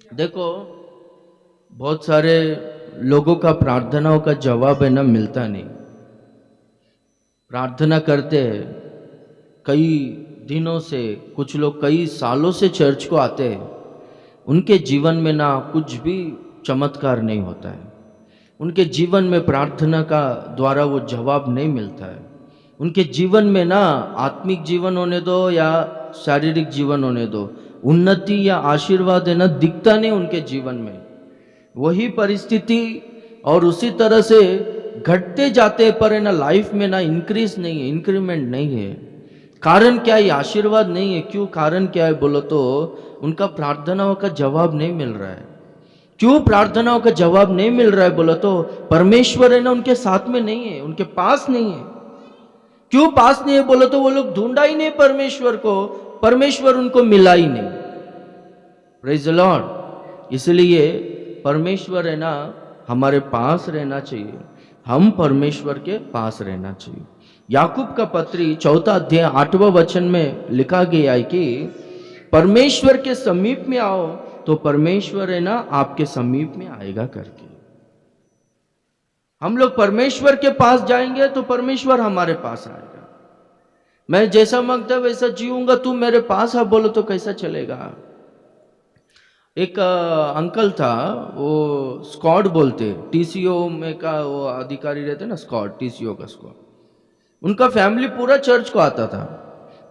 देखो, बहुत सारे लोगों का प्रार्थनाओं का जवाब है ना मिलता नहीं। प्रार्थना करते हैं कई दिनों से, कुछ लोग कई सालों से चर्च को आते हैं, उनके जीवन में ना कुछ भी चमत्कार नहीं होता है। उनके जीवन में प्रार्थना का द्वारा वो जवाब नहीं मिलता है। उनके जीवन में ना आत्मिक जीवन होने दो या शारीरिक जीवन होने दो, उन्नति या आशीर्वाद है ना दिखता नहीं उनके जीवन में। वही परिस्थिति और उसी तरह से घटते जाते, पर है ना लाइफ में ना इंक्रीज नहीं है, इंक्रीमेंट नहीं है। कारण क्या है? आशीर्वाद नहीं है। क्यों? कारण क्या है बोलो तो, उनका प्रार्थनाओं का जवाब नहीं मिल रहा है। क्यों प्रार्थनाओं का जवाब नहीं मिल रहा है बोलो तो, परमेश्वर है ना उनके साथ में नहीं है, उनके पास नहीं है। क्यों पास नहीं है बोलो तो, वो लोग ढूंढा ही नहीं परमेश्वर को, परमेश्वर उनको मिला ही नहीं। Praise the Lord. इसलिए परमेश्वर है ना हमारे पास रहना चाहिए, हम परमेश्वर के पास रहना चाहिए। याकूब का पत्री 4 अध्याय 8वां वचन में लिखा गया है कि परमेश्वर के समीप में आओ तो परमेश्वर है ना आपके समीप में आएगा करके। हम लोग परमेश्वर के पास जाएंगे तो परमेश्वर हमारे पास आएगा। मैं जैसा मांगता वैसा जीऊंगा, तू मेरे पास आ बोलो तो कैसा चलेगा? एक अंकल था, वो स्कॉट बोलते, टीसीओ में का वो अधिकारी रहते ना, स्कॉट, टीसीओ का स्कॉट। उनका फैमिली पूरा चर्च को आता था,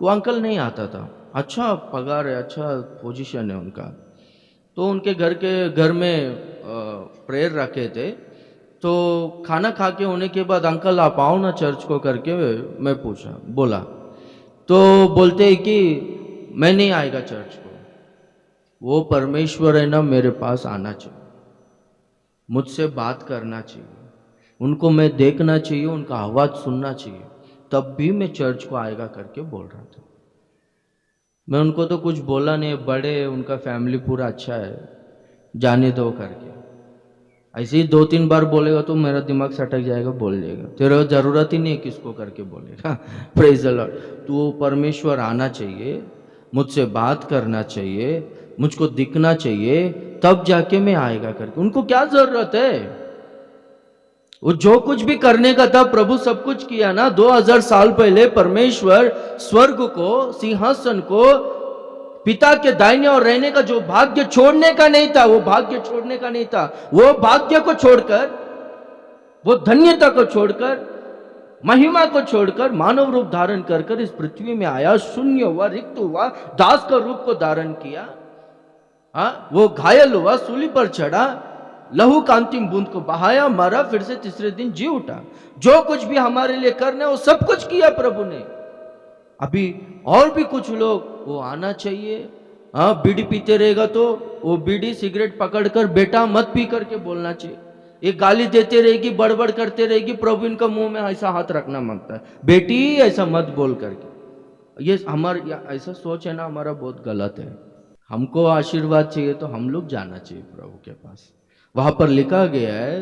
वो अंकल नहीं आता था। अच्छा पगार है, अच्छा पोजीशन है उनका। तो उनके घर में प्रेयर रखे थे। तो खाना खा के होने के बाद, अंकल आप आओ ना चर्च को करके मैं पूछा, बोला। तो बोलते हैं कि मैं नहीं आएगा चर्च को। वो परमेश्वर है ना मेरे पास आना चाहिए, मुझसे बात करना चाहिए, उनको मैं देखना चाहिए, उनका आवाज़ सुनना चाहिए, तब भी मैं चर्च को आएगा करके बोल रहा था। मैं उनको तो कुछ बोला नहीं, बड़े, उनका फैमिली पूरा अच्छा है, जाने दो करके। ऐसे ही 2-3 बार बोलेगा तो मेरा दिमाग सटक जाएगा, बोल देगा, तेरा जरूरत ही नहीं है किसको करके बोलेगा। Praise the Lord. तो परमेश्वर आना चाहिए, मुझसे बात करना चाहिए, मुझको दिखना चाहिए, तब जाके मैं आएगा करके। उनको क्या जरूरत है? वो जो कुछ भी करने का था, प्रभु सब कुछ किया ना। 2000 साल पहले परमेश्वर स्वर्ग को, सिंहासन को, पिता के दाहिने और रहने का जो भाग्य छोड़ने का नहीं था, वो भाग्य छोड़ने का नहीं था, वो भाग्य को छोड़कर, वो धन्यता को छोड़कर, महिमा को छोड़कर मानव रूप धारण कर कर इस पृथ्वी में आया, शून्य हुआ, रिक्त हुआ, दास का रूप को धारण किया। वो घायल हुआ, सूली पर चढ़ा, लहू का अंतिम बूंद को बहाया, मरा, फिर से तीसरे दिन जी उठा। जो कुछ भी हमारे लिए करना है वो सब कुछ किया प्रभु ने। अभी और भी कुछ लोग, वो आना चाहिए। बीड़ी पीते रहेगा तो वो बीड़ी सिगरेट पकड़कर बेटा मत पी करके बोलना चाहिए। एक गाली देते रहेगी, बड़बड़ करते रहेगी, प्रभु इनका मुंह में ऐसा हाथ रखना मांगता है, बेटी ऐसा मत बोल करके। ये हमारा ऐसा सोच है ना, हमारा बहुत गलत है। हमको आशीर्वाद चाहिए तो हम लोग जाना चाहिए प्रभु के पास। वहां पर लिखा गया है,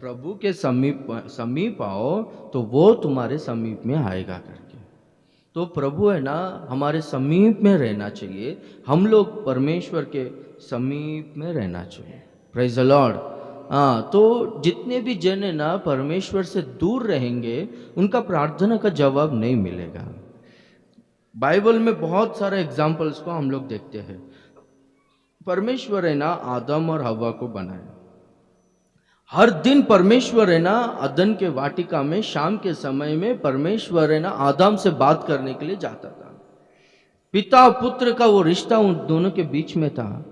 प्रभु के समीप आओ तो वो तुम्हारे समीप में आएगा करके। तो प्रभु है ना हमारे समीप में रहना चाहिए, हम लोग परमेश्वर के समीप में रहना चाहिए। Praise the Lord. तो जितने भी जन है ना परमेश्वर से दूर रहेंगे, उनका प्रार्थना का जवाब नहीं मिलेगा। बाइबल में बहुत सारे एग्जाम्पल्स को हम लोग देखते हैं। परमेश्वर है ना आदम और हवा को बनाया। हर दिन परमेश्वर है ना अदन के वाटिका में शाम के समय में परमेश्वर है ना आदम से बात करने के लिए जाता था। पिता पुत्र का वो रिश्ता उन दोनों के बीच में था।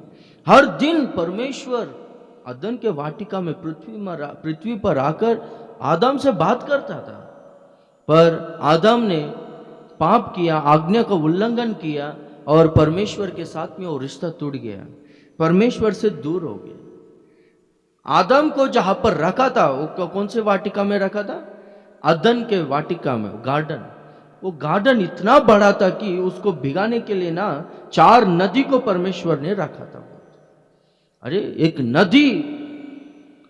हर दिन परमेश्वर अदन के वाटिका में पृथ्वी पर आकर आदम से बात करता था। पर आदम ने पाप किया, आज्ञा का उल्लंघन किया और परमेश्वर के साथ में वो रिश्ता टूट गया, परमेश्वर से दूर हो गया। आदम को जहां पर रखा था, वो कौन से वाटिका में रखा था? अदन के वाटिका में, गार्डन। वो गार्डन इतना बड़ा था कि उसको भिगाने के लिए ना 4 नदी को परमेश्वर ने रखा था। अरे एक नदी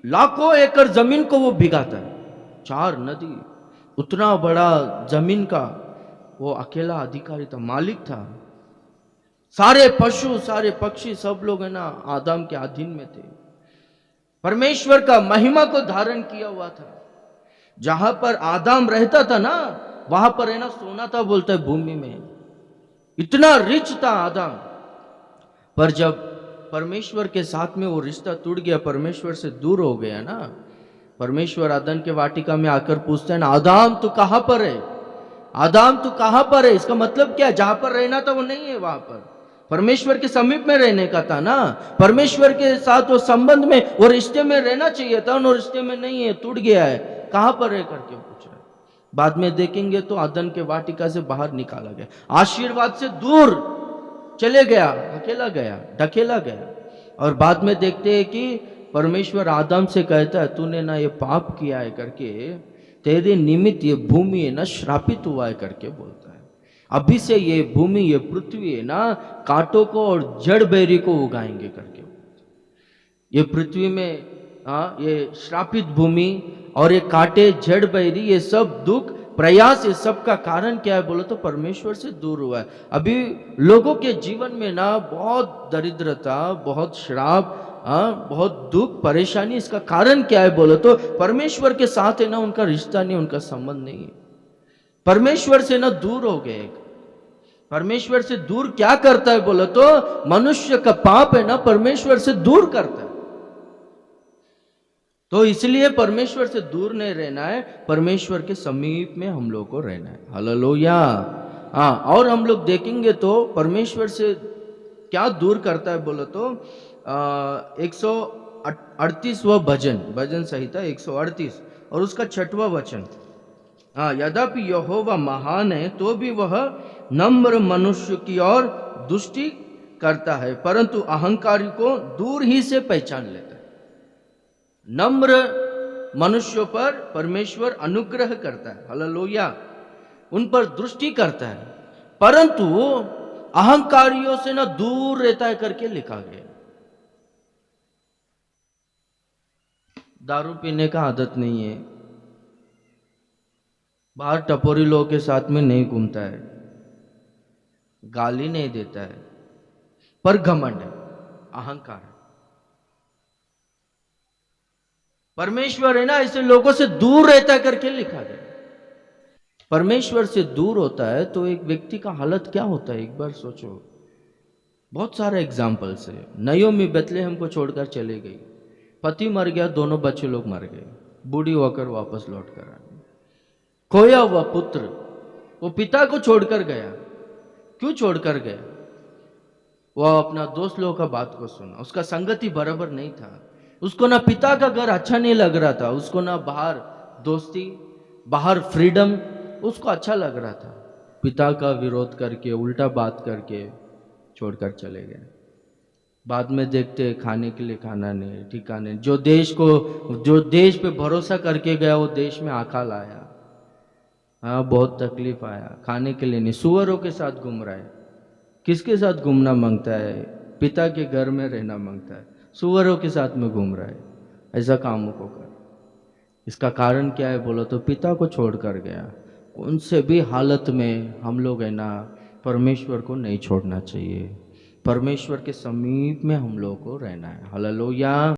लाखों एकड़ जमीन को वो भिगाता है, 4 नदी। उतना बड़ा जमीन का वो अकेला अधिकारी था, मालिक था। सारे पशु सारे पक्षी सब लोग है ना आदम के अधीन में थे, परमेश्वर का महिमा को धारण किया हुआ था। जहां पर आदम रहता था ना वहां पर है ना सोना था बोलता है भूमि में, इतना रिच था आदम। पर जब परमेश्वर के साथ में वो रिश्ता टूट गया, परमेश्वर से दूर हो गया ना, परमेश्वर आदम के वाटिका में आकर पूछते हैं ना, आदम तू कहां पर है, आदम तू कहां पर है। इसका मतलब क्या, जहां पर रहना था वो नहीं है, वहां पर परमेश्वर के समीप में रहने का था ना, परमेश्वर के साथ वो संबंध में वो रिश्ते में रहना चाहिए था, उन रिश्ते में नहीं है, टूट गया है, कहां पर है करके पूछ रहा है। बाद में देखेंगे तो आदम के वाटिका से बाहर निकाला गया, आशीर्वाद से दूर चले गया, ढकेला गया। और बाद में देखते हैं कि परमेश्वर आदम से कहता है तूने ना ये पाप किया है करके, तेरे निमित्त ये भूमि है ना श्रापित हुआ है करके बोलता है। अभी से ये भूमि ये पृथ्वी है ना कांटों को और जड़ बेरी को उगाएंगे करके। ये पृथ्वी में ये श्रापित भूमि और ये कांटे जड़ बेरी ये सब दुख प्रयास, ये सब का कारण क्या है बोलो तो परमेश्वर से दूर हुआ है। अभी लोगों के जीवन में ना बहुत दरिद्रता, बहुत श्राप, बहुत दुख परेशानी, इसका कारण क्या है बोलो तो परमेश्वर के साथ है ना उनका रिश्ता नहीं, उनका संबंध नहीं है, परमेश्वर से ना दूर हो गए। परमेश्वर से दूर क्या करता है बोलो तो मनुष्य का पाप है ना परमेश्वर से दूर करता है। तो इसलिए परमेश्वर से दूर नहीं रहना है, परमेश्वर के समीप में हम लोग को रहना है। हालेलुया। हाँ, और हम लोग देखेंगे तो परमेश्वर से क्या दूर करता है बोलो तो 138वां भजन संहिता 138 और उसका 6वां वचन। हाँ, यद्यपि यहोवा महान है तो भी वह नम्र मनुष्य की ओर दुष्टि करता है, परंतु अहंकारी को दूर ही से पहचान लेता है। नम्र मनुष्यों पर परमेश्वर अनुग्रह करता है, हालेलुया, उन पर दृष्टि करता है, परंतु अहंकारियों से ना दूर रहता है करके लिखा गया। दारू पीने का आदत नहीं है, बाहर टपोरी लोगों के साथ में नहीं घूमता है, गाली नहीं देता है, पर घमंड है, अहंकार है। परमेश्वर है ना ऐसे लोगों से दूर रहता करके लिखा गया। परमेश्वर से दूर होता है तो एक व्यक्ति का हालत क्या होता है, एक बार सोचो। बहुत सारे एग्जाम्पल्स है। नयोमी बेथलेहम को छोड़कर चले गई, पति मर गया, दोनों बच्चे लोग मर गए, बूढ़ी होकर वापस लौट कर आई। खोया हुआ पुत्र, वो पिता को छोड़कर गया। क्यों छोड़कर गया? वह अपना दोस्त लोगों का बात को सुना, उसका संगति बराबर नहीं था, उसको ना पिता का घर अच्छा नहीं लग रहा था, उसको ना बाहर दोस्ती, बाहर फ्रीडम उसको अच्छा लग रहा था। पिता का विरोध करके, उल्टा बात करके छोड़कर चले गए। बाद में देखते खाने के लिए खाना नहीं, ठिकाने, जो देश पे भरोसा करके गया वो देश में अकाल आया। हाँ, बहुत तकलीफ आया, खाने के लिए नहीं, सुअरों के साथ घूम रहा है। किसके साथ घूमना मांगता है? पिता के घर में रहना मांगता है, सुअरों के साथ में घूम रहा है। ऐसा कामों को कर, इसका कारण क्या है बोलो तो पिता को छोड़कर गया। कौन से भी हालत में हम लोग है ना परमेश्वर को नहीं छोड़ना चाहिए, परमेश्वर के समीप में हम लोग को रहना है। हालेलुया।